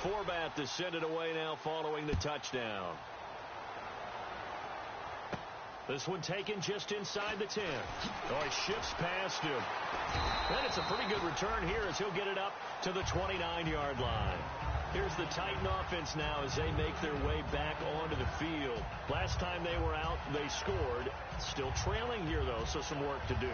Forbat to send it away now following the touchdown. This one taken just inside the 10. Oh, he shifts past him. And it's a pretty good return here as he'll get it up to the 29-yard line. Here's the Titan offense now as they make their way back onto the field. Last time they were out, they scored. Still trailing here, though, so some work to do.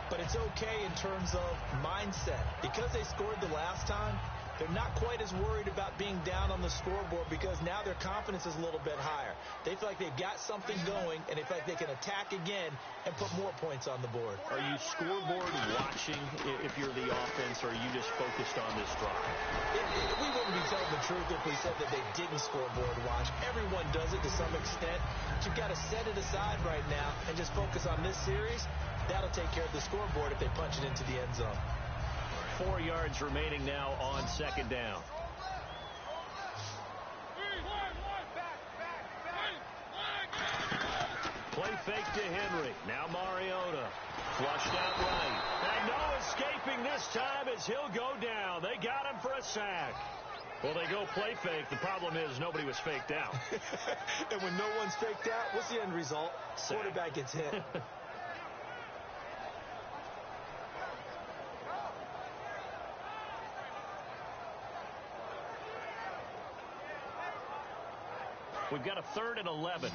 But it's okay in terms of mindset. Because they scored the last time, they're not quite as worried about being down on the scoreboard because now their confidence is a little bit higher. They feel like they've got something going, and they feel like they can attack again and put more points on the board. Are you scoreboard watching if you're the offense, or are you just focused on this drive? We wouldn't be telling the truth if we said that they didn't scoreboard watch. Everyone does it to some extent. But you've got to set it aside right now and just focus on this series. That'll take care of the scoreboard if they punch it into the end zone. 4 yards remaining now on second down. Play fake to Henry. Now Mariota. Flushed out right. And no escaping this time as he'll go down. They got him for a sack. Well, they go play fake. The problem is nobody was faked out. And when no one's faked out, what's the end result? Sack. Quarterback gets hit. We've got a 3rd and 11.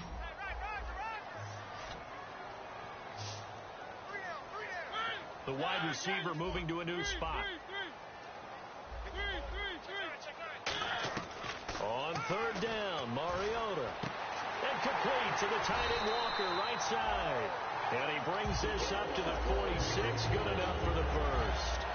The wide receiver moving to a new spot. On 3rd down, Mariota. And complete to the tight end Walker, right side. And he brings this up to the 46. Good enough for the first.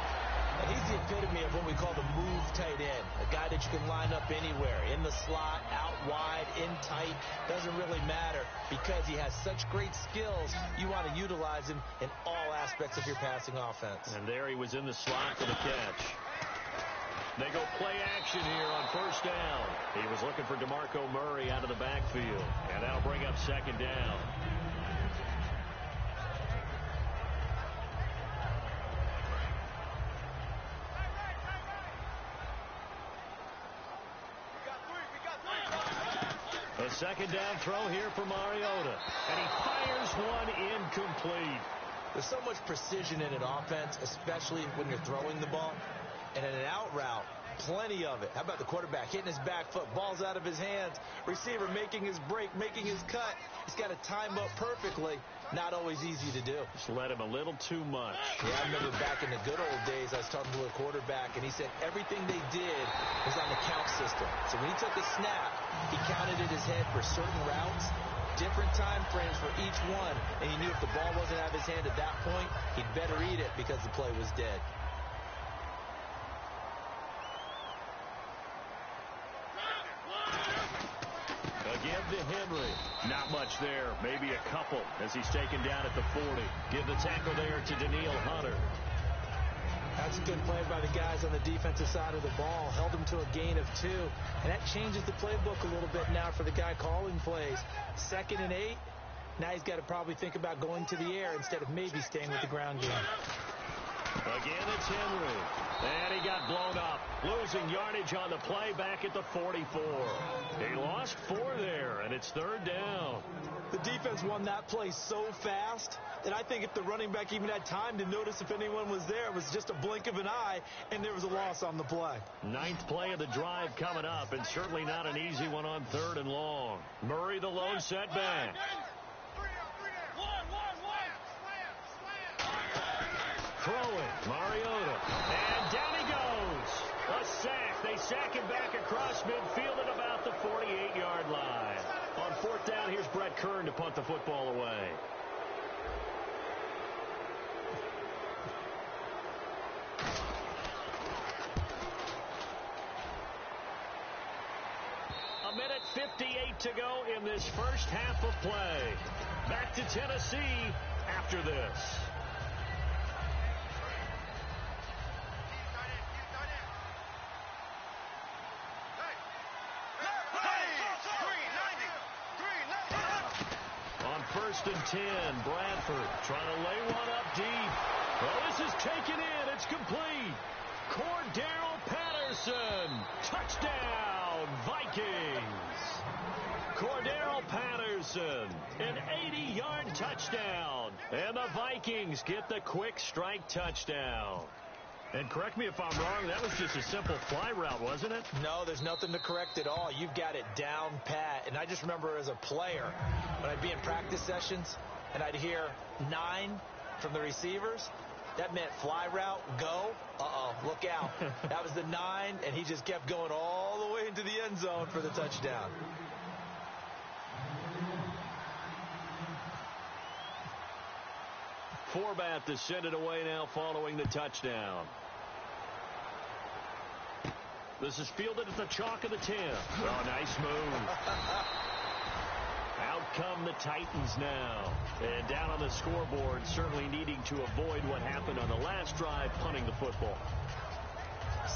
And he's the epitome of what we call the move tight end. A guy that you can line up anywhere. In the slot, out wide, in tight. Doesn't really matter because he has such great skills. You want to utilize him in all aspects of your passing offense. And there he was in the slot for the catch. They go play action here on 1st down. He was looking for DeMarco Murray out of the backfield. And that'll bring up 2nd down. A 2nd down throw here for Mariota. And he fires one incomplete. There's so much precision in an offense, especially when you're throwing the ball. And in an out route, plenty of it. How about the quarterback hitting his back foot, ball's out of his hands, receiver making his break, making his cut. He's got to time up perfectly. Not always easy to do. Just let him a little too much. Yeah, I remember back in the good old days, I was talking to a quarterback, and he said everything they did was on the count system. So when he took a snap, he counted in his head for certain routes, different time frames for each one, and he knew if the ball wasn't out of his hand at that point, he'd better eat it because the play was dead. Again to Henry. Not much there. Maybe a couple as he's taken down at the 40. Give the tackle there to Danielle Hunter. That's a good play by the guys on the defensive side of the ball. Held him to a gain of 2. And that changes the playbook a little bit now for the guy calling plays. 2nd and 8. Now he's got to probably think about going to the air instead of maybe staying with the ground game. Again, it's Henry. And he got blown up. Losing yardage on the play back at the 44. He lost 4 there, and it's 3rd down. The defense won that play so fast that I think if the running back even had time to notice if anyone was there, it was just a blink of an eye, and there was a loss on the play. 9th play of the drive coming up, and certainly not an easy one on 3rd and long. Murray the lone setback. Throwing, Mariota, and down he goes. A sack. They sack him back across midfield at about the 48-yard line. On 4th down, here's Brett Kern to punt the football away. A minute 58 to go in this first half of play. Back to Tennessee after this. On 1st and 10, Bradford trying to lay one up deep. Well, this is taken in. It's complete. Cordarrelle Patterson. Touchdown, Vikings. Cordarrelle Patterson, an 80-yard touchdown. And the Vikings get the quick strike touchdown. And correct me if I'm wrong, that was just a simple fly route, wasn't it? No, there's nothing to correct at all. You've got it down pat. And I just remember as a player, when I'd be in practice sessions and I'd hear 9 from the receivers, that meant fly route, go. Look out. That was the 9, and he just kept going all the way into the end zone for the touchdown. Forbath to send it away now following the touchdown. This is fielded at the chalk of the 10. Oh, nice move. Out come the Titans now. And down on the scoreboard, certainly needing to avoid what happened on the last drive, punting the football.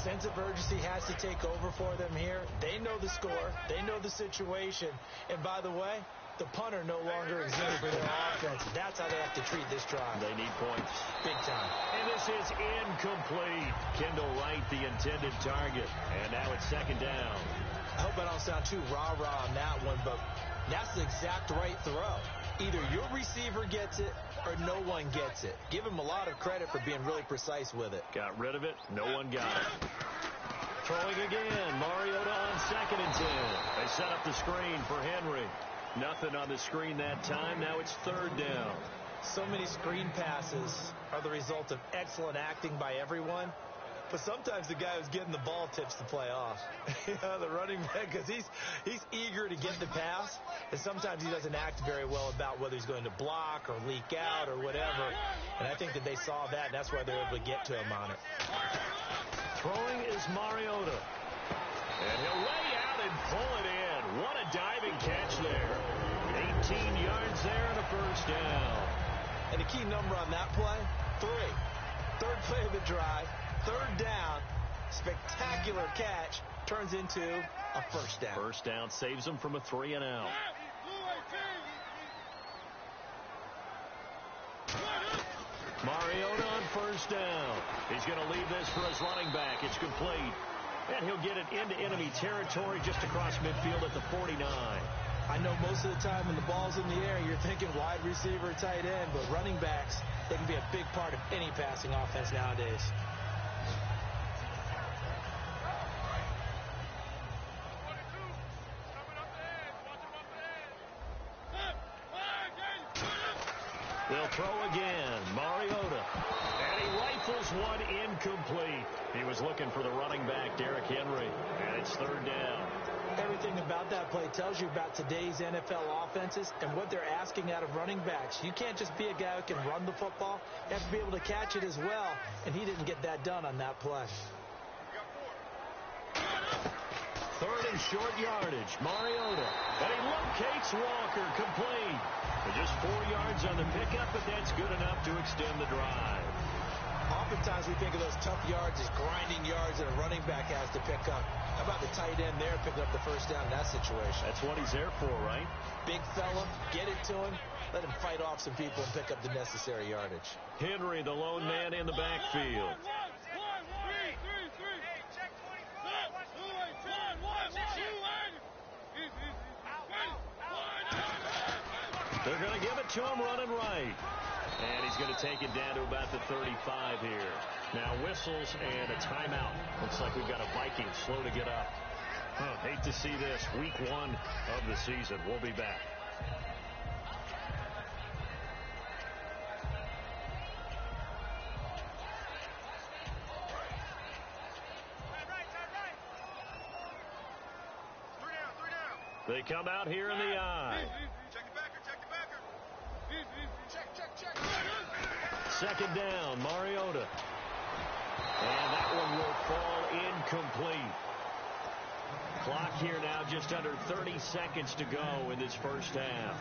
Sense of urgency has to take over for them here. They know the score. They know the situation. And by the way, the punter no longer exists for their offense. That's how they have to treat this drive. They need points. Big time. And this is incomplete. Kendall Wright, the intended target. And now it's second down. I hope I don't sound too rah-rah on that one, but that's the exact right throw. Either your receiver gets it or no one gets it. Give him a lot of credit for being really precise with it. Got rid of it. No one got it. Throwing again. Mariota on 2nd and 10. They set up the screen for Henry. Nothing on the screen that time. Now it's 3rd down. So many screen passes are the result of excellent acting by everyone. But sometimes the guy who's getting the ball tips the play off. The running back, because he's eager to get the pass. And sometimes he doesn't act very well about whether he's going to block or leak out or whatever. And I think that they saw that, and that's why they're able to get to him on it. Throwing is Mariota. And he'll lay out and pull it in. What a diving catch there. 18 yards there and a first down. And the key number on that play, 3. 3rd play of the drive, 3rd down, spectacular catch, turns into a first down. First down saves them from a 3 and out. Mariota on first down. He's going to leave this for his running back. It's complete. And he'll get it into enemy territory just across midfield at the 49. I know most of the time when the ball's in the air, you're thinking wide receiver, tight end, but running backs, they can be a big part of any passing offense nowadays. They'll throw again. Mariota. And he rifles one incomplete. He was looking for the running back, Derrick Henry. And it's 3rd down. Everything about that play tells you about today's NFL offenses and what they're asking out of running backs. You can't just be a guy who can run the football. You have to be able to catch it as well, and he didn't get that done on that play. 3rd and short yardage. Mariota. And he locates Walker, complete. And just 4 yards on the pickup, but that's good enough to extend the drive. Oftentimes we think of those tough yards as grinding yards that a running back has to pick up. How about the tight end there picking up the first down in that situation? That's what he's there for, right? Big fella, get it to him, let him fight off some people and pick up the necessary yardage. Henry, the lone man in the backfield. They're going to give it to him running right. And he's going to take it down to about the 35 here. Now whistles and a timeout. Looks like we've got a Viking slow to get up. Hate to see this. Week 1 of the season. We'll be back. They come out here in the eye. Second down, Mariota. And that one will fall incomplete. Clock here now just under 30 seconds to go in this first half.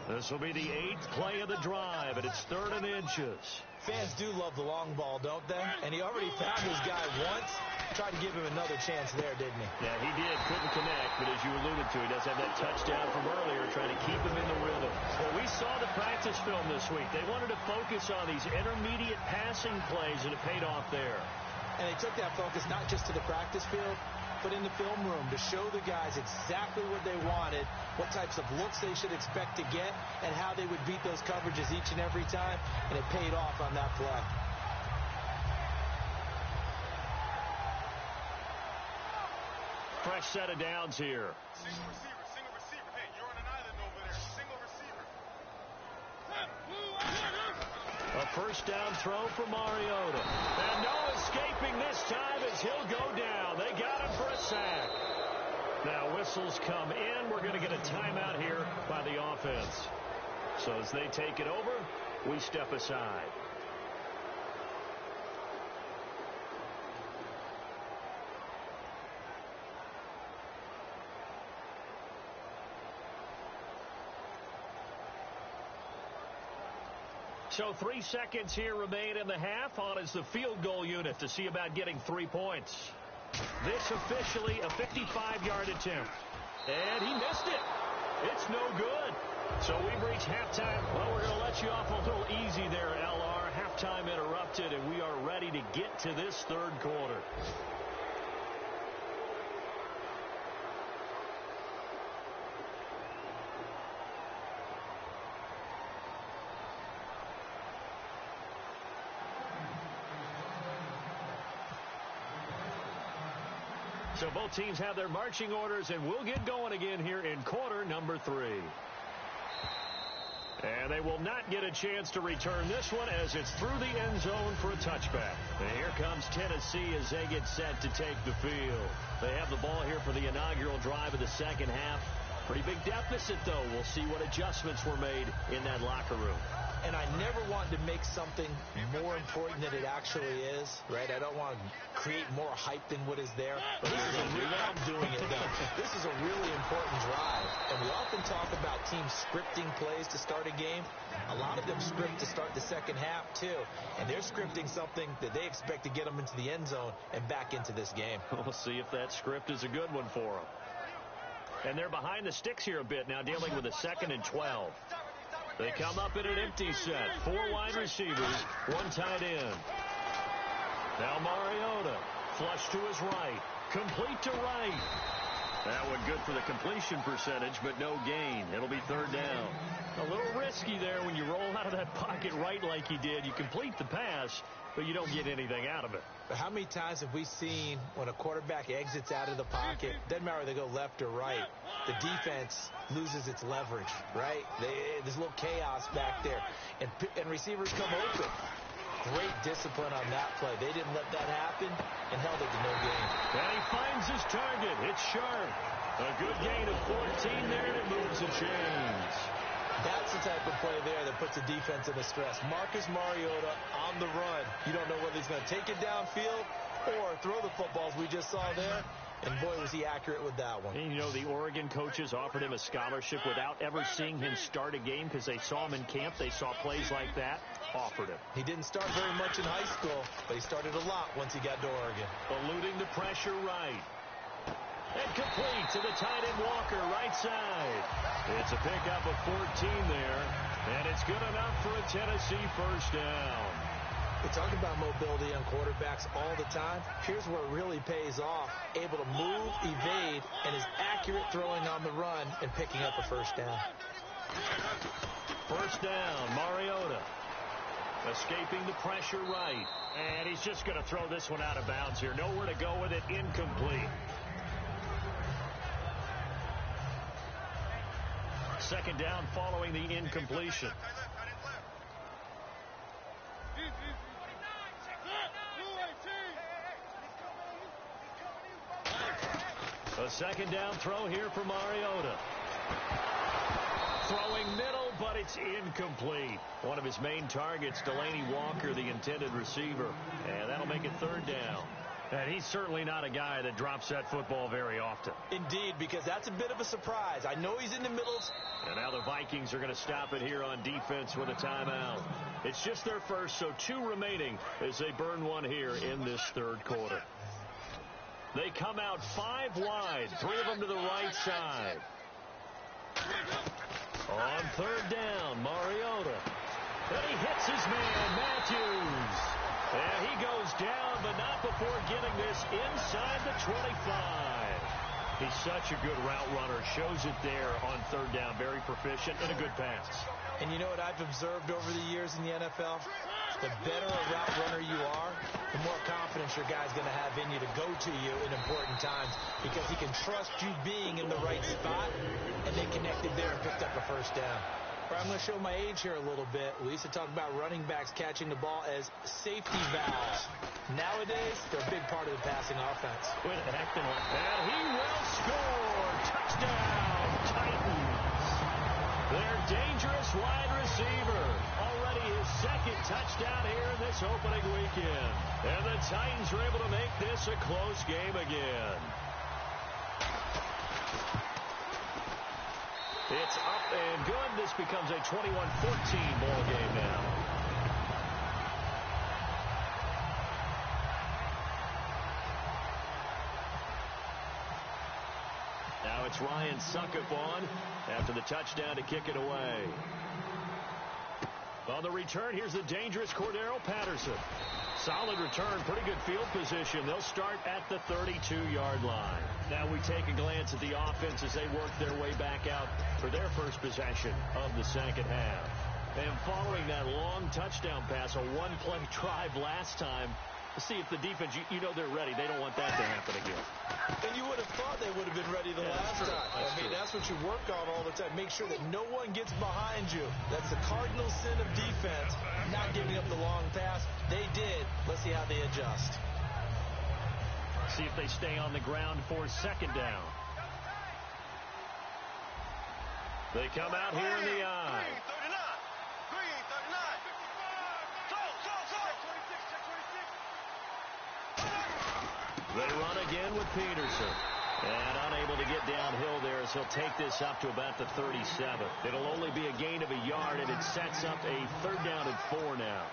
This will be the 8th play of the drive, and it's 3rd and inches. Fans do love the long ball, don't they? And he already found his guy once. Tried to give him another chance there, didn't he? Yeah, he did. Couldn't connect, but as you alluded to, he does have that touchdown from earlier, trying to keep him in the rhythm. Well, we saw the practice film this week. They wanted to focus on these intermediate passing plays, and it paid off there. And they took that focus not just to the practice field, but in the film room to show the guys exactly what they wanted, what types of looks they should expect to get, and how they would beat those coverages each and every time, and it paid off on that play. Fresh set of downs here. Single receiver. Hey, you're on an island over there. Single receiver. A first down throw for Mariota. And no escaping this time as he'll go down. They got him for a sack. Now whistles come in. We're going to get a timeout here by the offense. So as they take it over, we step aside. So 3 seconds here remain in the half. On is the field goal unit to see about getting 3 points. This officially a 55-yard attempt. And he missed it. It's no good. So we've reached halftime. Well, we're going to let you off a little easy there, LR. Halftime interrupted, and we are ready to get to this third quarter. So both teams have their marching orders, and we'll get going again here in quarter number 3. And they will not get a chance to return this one as it's through the end zone for a touchback. And here comes Tennessee as they get set to take the field. They have the ball here for the inaugural drive of the second half. Pretty big deficit, though. We'll see what adjustments were made in that locker room. And I never want to make something more important than it actually is, right? I don't want to create more hype than what is there. But this is I'm doing it, though. This is a really important drive. And we often talk about teams scripting plays to start a game. A lot of them script to start the second half, too. And they're scripting something that they expect to get them into the end zone and back into this game. We'll see if that script is a good one for them. And they're behind the sticks here a bit now, dealing with a 2nd and 12. They come up in an empty set. 4 wide receivers, 1 tight end. Now Mariota, flush to his right. Complete to right. That one good for the completion percentage, but no gain. It'll be 3rd down. A little risky there when you roll out of that pocket right like he did. You complete the pass, but you don't get anything out of it. But how many times have we seen when a quarterback exits out of the pocket, doesn't matter whether they go left or right, the defense loses its leverage, right? There's a little chaos back there, and receivers come open. Great discipline on that play. They didn't let that happen and held it to no gain. And he finds his target. It's sharp. A good gain of 14 there, and it moves the chains. That's the type of play there that puts a defense in a stress. Marcus Mariota on the run. You don't know whether he's going to take it downfield or throw the footballs we just saw there. And, boy, was he accurate with that one. And, you know, the Oregon coaches offered him a scholarship without ever seeing him start a game because they saw him in camp. They saw plays like that, offered him. He didn't start very much in high school, but he started a lot once he got to Oregon. Eluding the pressure right. And complete to the tight end Walker, right side. It's a pickup of 14 there, and it's good enough for a Tennessee first down. We talk about mobility on quarterbacks all the time. Here's where it really pays off. Able to move, evade, and is accurate throwing on the run and picking up a first down. First down, Mariota. Escaping the pressure right. And he's just going to throw this one out of bounds here. Nowhere to go with it. Incomplete. Second down following the incompletion. A second down throw here for Mariota. Throwing middle, but it's incomplete. One of his main targets, Delaney Walker, the intended receiver. And that'll make it 3rd down. And he's certainly not a guy that drops that football very often. Indeed, because that's a bit of a surprise. I know he's in the middle. And now the Vikings are going to stop it here on defense with a timeout. It's just their first, so 2 remaining as they burn one here in this third quarter. They come out 5 wide, 3 of them to the right side. On 3rd down, Mariota. And he hits his man, Matthews. And he goes down, but not before inside the 25. He's such a good route runner. Shows it there on third down. Very proficient and a good pass. And you know what I've observed over the years in the NFL? The better a route runner you are, the more confidence your guy's going to have in you to go to you in important times because he can trust you being in the right spot, and they connected there and picked up a first down. All right, I'm going to show my age here a little bit. We used to talk about running backs catching the ball as safety valves. Nowadays, they're a big part of the passing offense. Quit acting like that. He will score. Touchdown, Titans. Their dangerous wide receiver. Already his second touchdown here in this opening weekend. And the Titans were able to make this a close game again. It's up and good. This becomes a 21-14 ball game now. Now it's Ryan Succop on after the touchdown to kick it away. On the return, here's the dangerous Cordero Patterson. Solid return, pretty good field position. They'll start at the 32-yard line. Now we take a glance at the offense as they work their way back out for their first possession of the second half. And following that long touchdown pass, a one-play drive last time, to see if the defense, you know they're ready. They don't want that to happen again. And you would have thought they would have been ready the last time. That's what you work on all the time. Make sure that no one gets behind you. That's the cardinal sin of defense, not giving up the long pass. They did. Let's see how they adjust. See if they stay on the ground for second down. They come out here in the eye. They run again with Peterson. And unable to get downhill there as he'll take this up to about the 37. It'll only be a gain of a yard, and it sets up a third down and 4 now.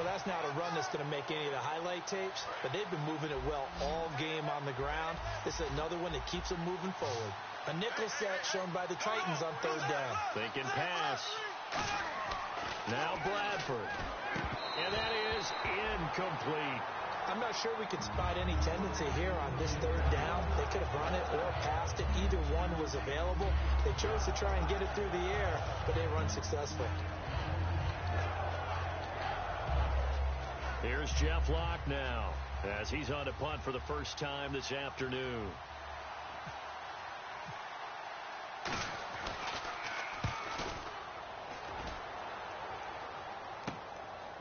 Well, that's not a run that's going to make any of the highlight tapes, but they've been moving it well all game on the ground. This is another one that keeps them moving forward. A nickel set shown by the Titans on third down. Thinking pass. Now Bradford. And that is incomplete. I'm not sure we could spot any tendency here on this third down. They could have run it or passed it. Either one was available. They chose to try and get it through the air, but they run successful. Here's Jeff Locke now as he's on to punt for the first time this afternoon.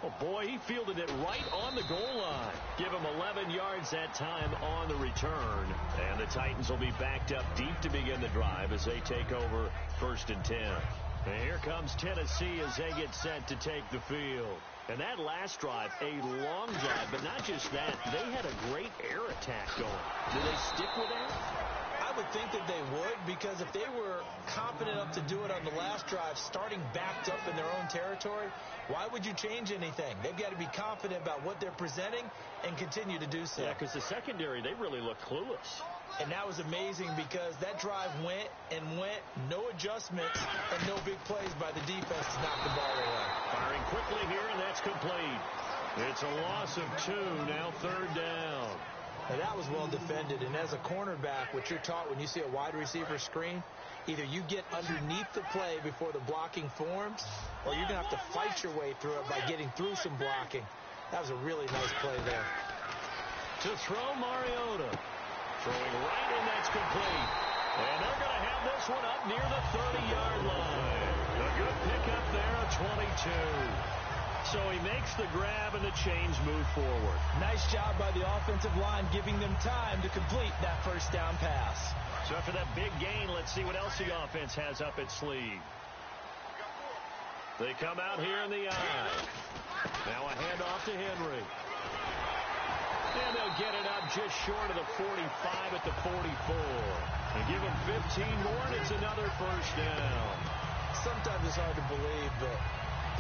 Oh, boy, he fielded it right on the goal line. Give him 11 yards that time on the return. And the Titans will be backed up deep to begin the drive as they take over 1st and 10. And here comes Tennessee as they get set to take the field. And that last drive, a long drive, but not just that. They had a great air attack going. Do they stick with that? I would think that they would, because if they were confident enough to do it on the last drive, starting backed up in their own territory, why would you change anything? They've got to be confident about what they're presenting and continue to do so. Yeah, because the secondary, they really look clueless. And that was amazing because that drive went and went, no adjustments, and no big plays by the defense to knock the ball away. Firing quickly here, and that's complete. It's a loss of 2, now third down. Now that was well defended, and as a cornerback, what you're taught when you see a wide receiver screen, either you get underneath the play before the blocking forms, or you're going to have to fight your way through it by getting through some blocking. That was a really nice play there. To throw Mariota. Throwing right, and that's complete. And they're going to have this one up near the 30-yard line. A good pickup there, a 22. So he makes the grab, and the chains move forward. Nice job by the offensive line, giving them time to complete that first down pass. So after that big gain, let's see what else the offense has up its sleeve. They come out here in the eye. Now a handoff to Henry. And they'll get it up just short of the 45 at the 44. And give them 15 more, and it's another first down. Sometimes it's hard to believe, but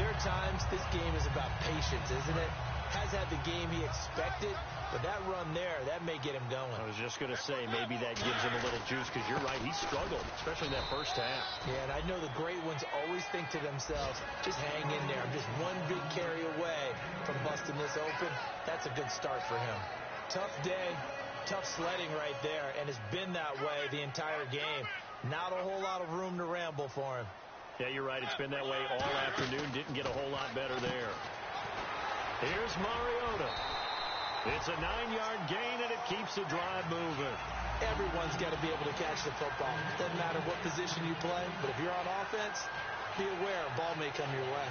there are times this game is about patience, isn't it? Has had the game he expected, but that run there, that may get him going. I was just going to say, maybe that gives him a little juice, because you're right, he struggled, especially in that first half. Yeah, and I know the great ones always think to themselves, just hang in there. I'm just one big carry away from busting this open. That's a good start for him. Tough day, Tough sledding right there, and it's been that way the entire game. Not a whole lot of room to ramble for him. Yeah, you're right. It's been that way all afternoon. Didn't get a whole lot better there. Here's Mariota. It's a 9-yard gain, and it keeps the drive moving. Everyone's got to be able to catch the football. Doesn't matter what position you play, but if you're on offense, be aware a ball may come your way.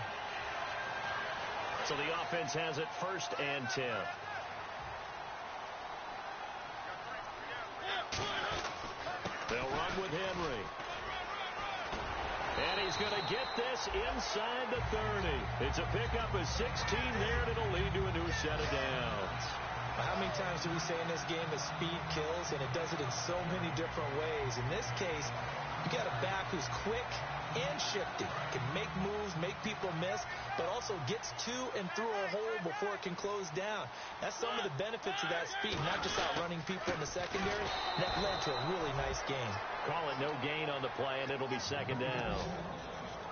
So the offense has it 1st and 10. They'll run with Henry. And he's going to get this inside the 30. It's a pickup of 16 there, and it'll lead to a new set of downs. How many times do we say in this game that speed kills, and it does it in so many different ways? In this case, you got a back who's quick and shifty, can make moves, make people miss, but also gets to and through a hole before it can close down. That's some of the benefits of that speed, not just outrunning people in the secondary. That led to a really nice game. Call it no gain on the play, and it'll be 2nd down.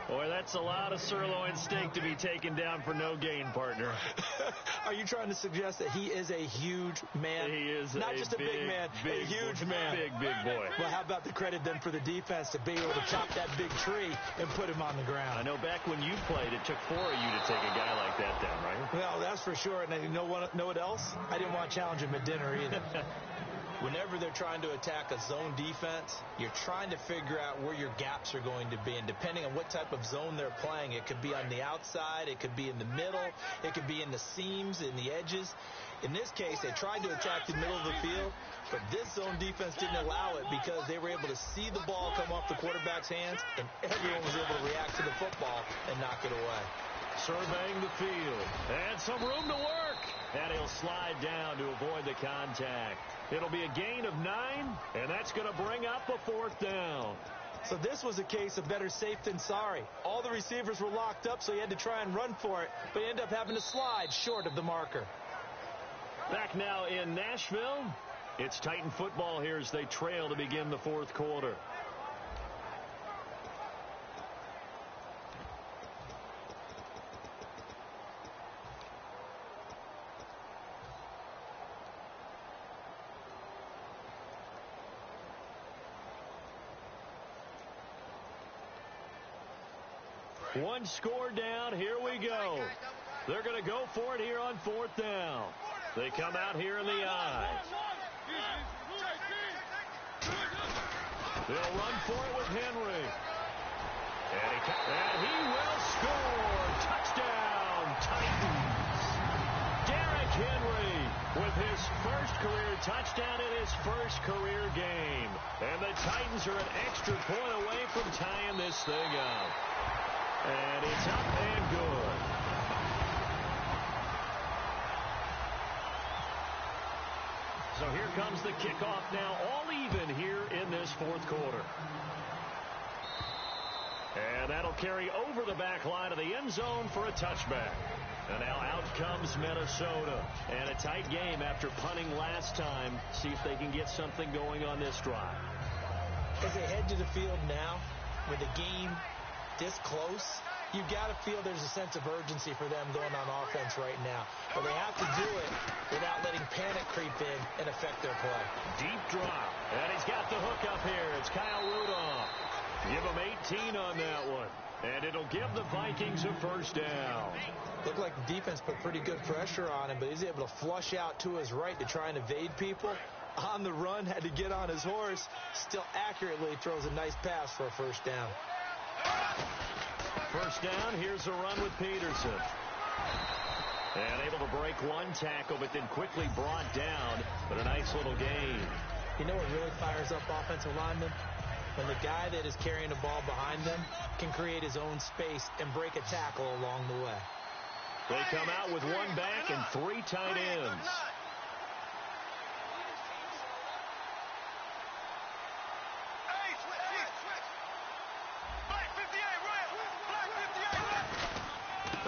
Boy, that's a lot of sirloin steak to be taken down for no gain, partner. Are you trying to suggest that he is a huge man? He is not just a big man, a huge man. Big boy. Well, how about the credit then for the defense to be able to chop that big tree and put him on the ground? I know back when you played, it took 4 of you to take a guy like that down, right? Well, that's for sure. And you know what else? I didn't want to challenge him at dinner either. Whenever they're trying to attack a zone defense, you're trying to figure out where your gaps are going to be. And depending on what type of zone they're playing, it could be on the outside, it could be in the middle, it could be in the seams, in the edges. In this case, they tried to attack the middle of the field, but this zone defense didn't allow it because they were able to see the ball come off the quarterback's hands, and everyone was able to react to the football and knock it away. Surveying the field. And some room to work. And he'll slide down to avoid the contact. It'll be a gain of 9, and that's going to bring up a 4th down. So this was a case of better safe than sorry. All the receivers were locked up, so he had to try and run for it, but he ended up having to slide short of the marker. Back now in Nashville. It's Titan football here as they trail to begin the 4th quarter. One score down. Here we go. They're going to go for it here on 4th down. They come out here in the I. They'll run for it with Henry. And he will score. Touchdown, Titans. Derrick Henry with his first career touchdown in his first career game. And the Titans are an extra point away from tying this thing up. And it's up and good. So here comes the kickoff now, all even here in this 4th quarter. And that'll carry over the back line of the end zone for a touchback. And now out comes Minnesota. And a tight game after punting last time. See if they can get something going on this drive. As they head to the field now, with the game this close, you got to feel there's a sense of urgency for them going on offense right now. But they have to do it without letting panic creep in and affect their play. Deep drop. And he's got the hook up here. It's Kyle Rudolph. Give him 18 on that one. And it'll give the Vikings a 1st down. Looked like the defense put pretty good pressure on him, but he's able to flush out to his right to try and evade people. On the run, had to get on his horse. Still accurately throws a nice pass for a 1st down. 1st down, here's a run with Peterson. And able to break one tackle, but then quickly brought down. But a nice little gain. You know what really fires up offensive linemen? When the guy that is carrying the ball behind them can create his own space and break a tackle along the way. They come out with 1 back and 3 tight ends.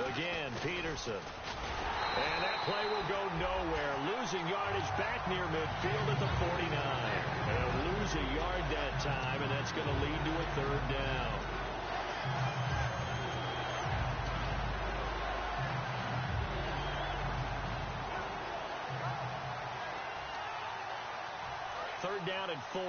Again, Peterson. And that play will go nowhere. Losing yardage back near midfield at the 49. And they'll lose a yard that time, and that's going to lead to a 3rd down. 3rd down and 4.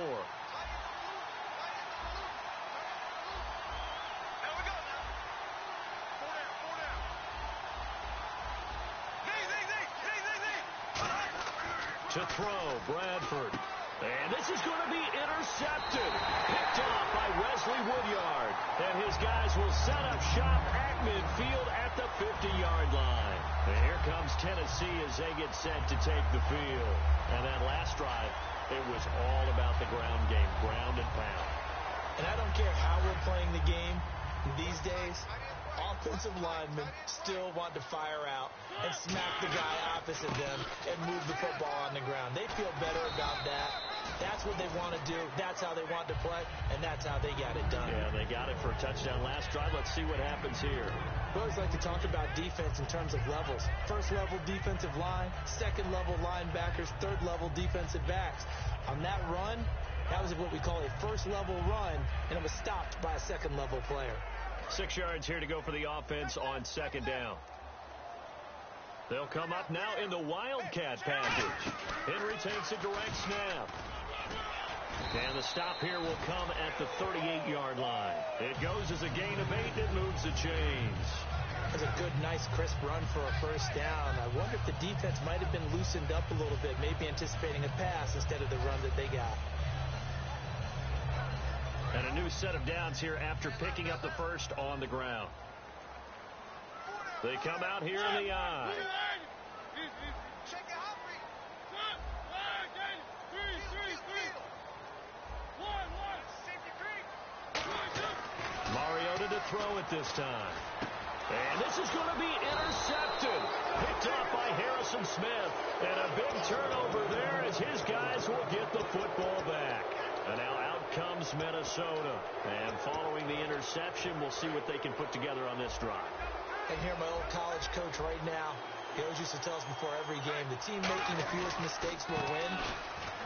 To throw, Bradford. And this is going to be intercepted. Picked off by Wesley Woodyard. And his guys will set up shop at midfield at the 50-yard line. And here comes Tennessee as they get set to take the field. And that last drive, it was all about the ground game, ground and pound. And I don't care how we're playing the game these days. Offensive linemen still want to fire out and smack the guy opposite them and move the football on the ground. They feel better about that. That's what they want to do. That's how they want to play, and that's how they got it done. Yeah, they got it for a touchdown last drive. Let's see what happens here. We always like to talk about defense in terms of levels. 1st level defensive line, 2nd level linebackers, 3rd level defensive backs. On that run, that was what we call a 1st level run, and it was stopped by a 2nd level player. 6 yards here to go for the offense on 2nd down. They'll come up now in the Wildcat package. Henry takes a direct snap. And the stop here will come at the 38-yard line. It goes as a gain of 8. It moves the chains. That's a good, nice, crisp run for a 1st down. I wonder if the defense might have been loosened up a little bit, maybe anticipating a pass instead of the run that they got. And a new set of downs here after picking up the 1st on the ground. They come out here in the I. Mariota to throw it this time. And this is going to be intercepted. Picked off by Harrison Smith. And a big turnover there as his guys will get the football back. And now out comes Minnesota. And following the interception, we'll see what they can put together on this drive. I can hear my old college coach right now. He always used to tell us before every game, the team making the fewest mistakes will win.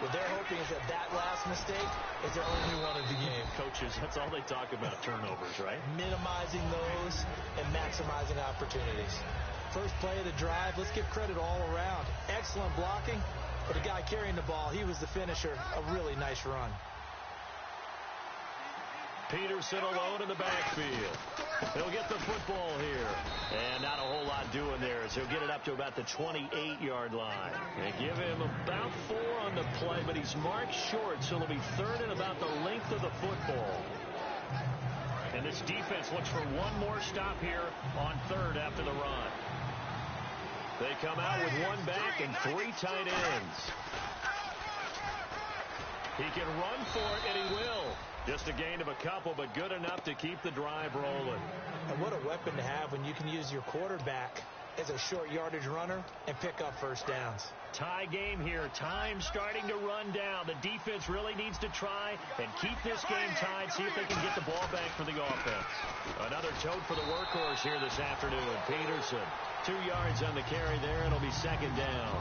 What they're hoping is that last mistake is their only one of the game. Coaches, that's all they talk about, turnovers, right? Minimizing those and maximizing opportunities. 1st play of the drive, let's give credit all around. Excellent blocking, but the guy carrying the ball, he was the finisher. A really nice run. Peterson alone in the backfield. He'll get the football here. And not a whole lot doing there as he'll get it up to about the 28-yard line. They give him about 4 on the play, but he's marked short, so it'll be 3rd and about the length of the football. And this defense looks for one more stop here on 3rd after the run. They come out with 1 back and 3 tight ends. He can run for it, and he will. Just a gain of a couple, but good enough to keep the drive rolling. And what a weapon to have when you can use your quarterback as a short yardage runner and pick up 1st downs. Tie game here. Time starting to run down. The defense really needs to try and keep this game tied, see if they can get the ball back for the offense. Another tote for the workhorse here this afternoon. Peterson, 2 yards on the carry there. It'll be 2nd down.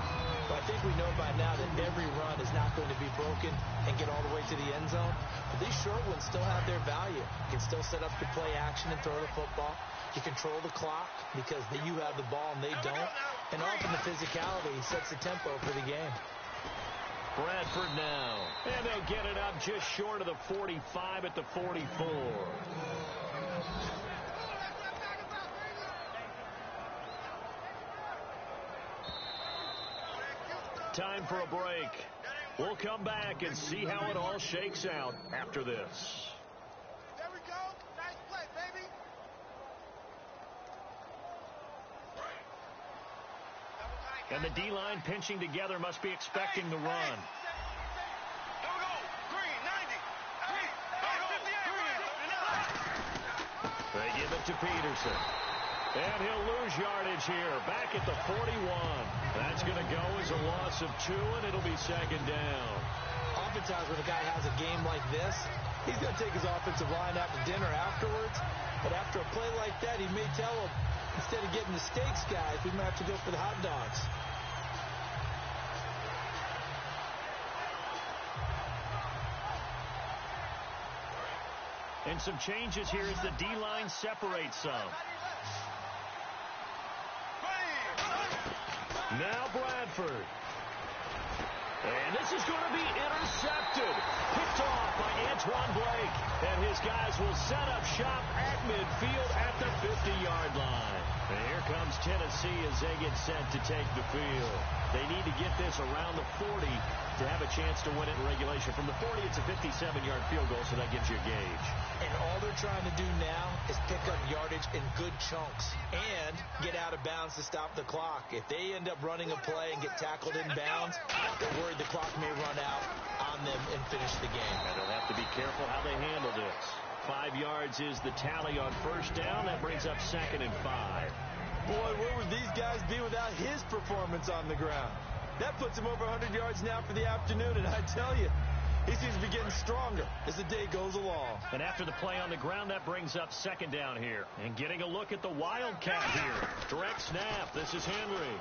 Well, I think we know by now that every run is not going to be broken and get all the way to the end zone. But these short ones still have their value. You can still set up the play action and throw the football. You control the clock because you have the ball and they don't. And often the physicality sets the tempo for the game. Bradford now. And they'll get it up just short of the 45 at the 44. Time for a break. We'll come back and see how it all shakes out after this. There we go. Nice play, baby. And the D-line pinching together must be expecting the run. Here we go. Green, 90. Hey, 58. They give it to Peterson. And he'll lose yardage here. Back at the 41. That's going to go as a loss of 2, and it'll be 2nd down. Oftentimes when a guy has a game like this, he's going to take his offensive line out to dinner afterwards. But after a play like that, he may tell him, instead of getting the steaks, guys, we might have to go for the hot dogs. And some changes here as the D-line separates some. Now Bradford. And this is going to be intercepted. Picked off by Antoine Blake. And his guys will set up shop at midfield at the 50-yard line. And here comes Tennessee as they get set to take the field. They need to get this around the 40 to have a chance to win it in regulation. From the 40, it's a 57-yard field goal, so that gives you a gauge. And all they're trying to do now is pick up yardage in good chunks and get out of bounds to stop the clock. If they end up running a play and get tackled in bounds, they're worried the clock may run out on them and finish the game. And they'll have to be careful how they handle this. 5 yards is the tally on first down. That brings up 2nd and 5. Boy, where would these guys be without his performance on the ground? That puts him over 100 yards now for the afternoon, and I tell you, he seems to be getting stronger as the day goes along. And after the play on the ground, that brings up 2nd down here. And getting a look at the Wildcat here. Direct snap. This is Henry.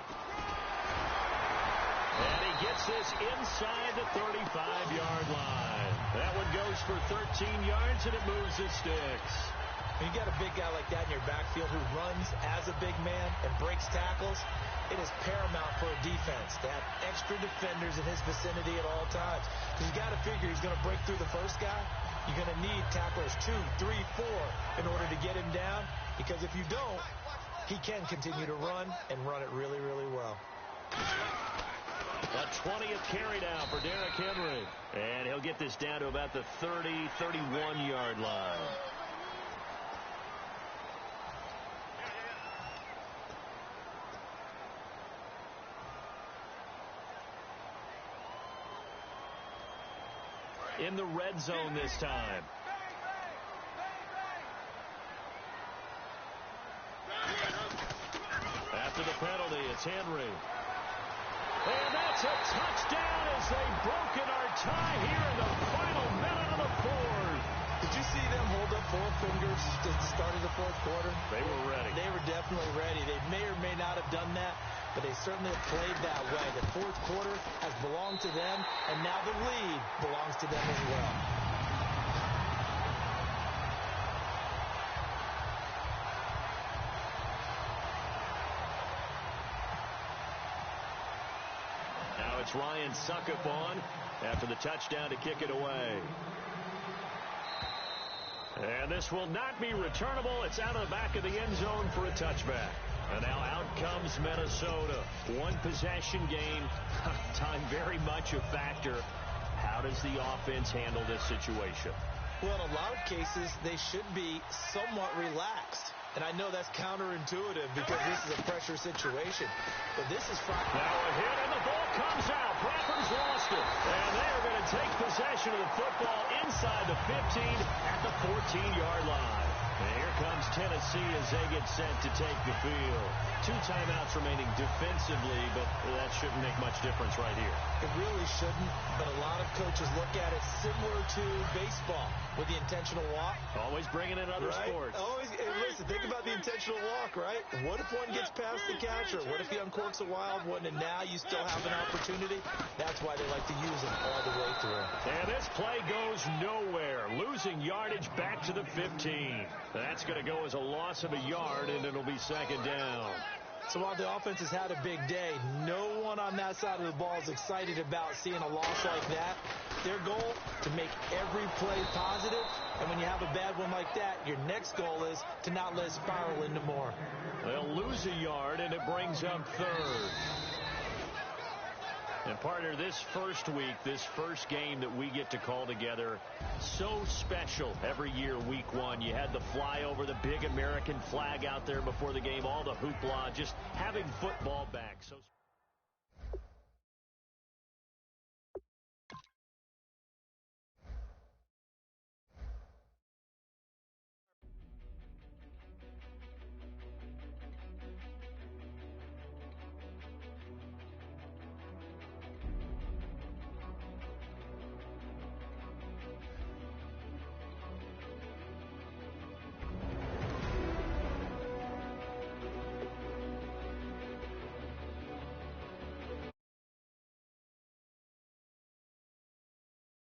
And he gets this inside the 35-yard line. That one goes for 13 yards, and it moves the sticks. When you got a big guy like that in your backfield who runs as a big man and breaks tackles, it is paramount for a defense to have extra defenders in his vicinity at all times. Because you got to figure he's going to break through the first guy. You're going to need tacklers 2, 3, 4 in order to get him down. Because if you don't, he can continue to run and run it really, really well. A 20th carry down for Derrick Henry. And he'll get this down to about the 30, 31-yard line. In the red zone this time. After the penalty, it's Henry. And that's a touchdown as they've broken our tie here in the final minute of the fourth. Did you see them hold up 4 fingers at the start of the fourth quarter? They were ready. They were definitely ready. They may or may not have done that, but they certainly have played that way. The fourth quarter has belonged to them, and now the lead belongs to them as well. Now it's Ryan Succop on after the touchdown to kick it away. And this will not be returnable. It's out of the back of the end zone for a touchback. And now out comes Minnesota. One possession game. Time very much a factor. How does the offense handle this situation? Well, in a lot of cases, they should be somewhat relaxed. And I know that's counterintuitive because this is a pressure situation. But this is fine. Now a hit and the ball comes out. Bradford's lost it. And they are going to take possession of the football inside the 15 at the 14-yard line. And here comes Tennessee as they get set to take the field. 2 timeouts remaining defensively, but that shouldn't make much difference right here. It really shouldn't, but a lot of coaches look at it similar to baseball with the intentional walk. Always bringing in other sports. Always, listen, think about the intentional walk, right? What if one gets past the catcher? What if he uncorks a wild one and now you still have an opportunity? That's why they like to use them all the way through. And this play goes nowhere. Losing yardage back to the 15. That's going to go as a loss of a yard, and it'll be 2nd down. So while the offense has had a big day, no one on that side of the ball is excited about seeing a loss like that. Their goal, to make every play positive, and when you have a bad one like that, your next goal is to not let it spiral into more. They'll lose a yard, and it brings up 3rd. And partner, this first week, this first game that we get to call together, so special every year, week 1. You had the flyover, the big American flag out there before the game, all the hoopla, just having football back. So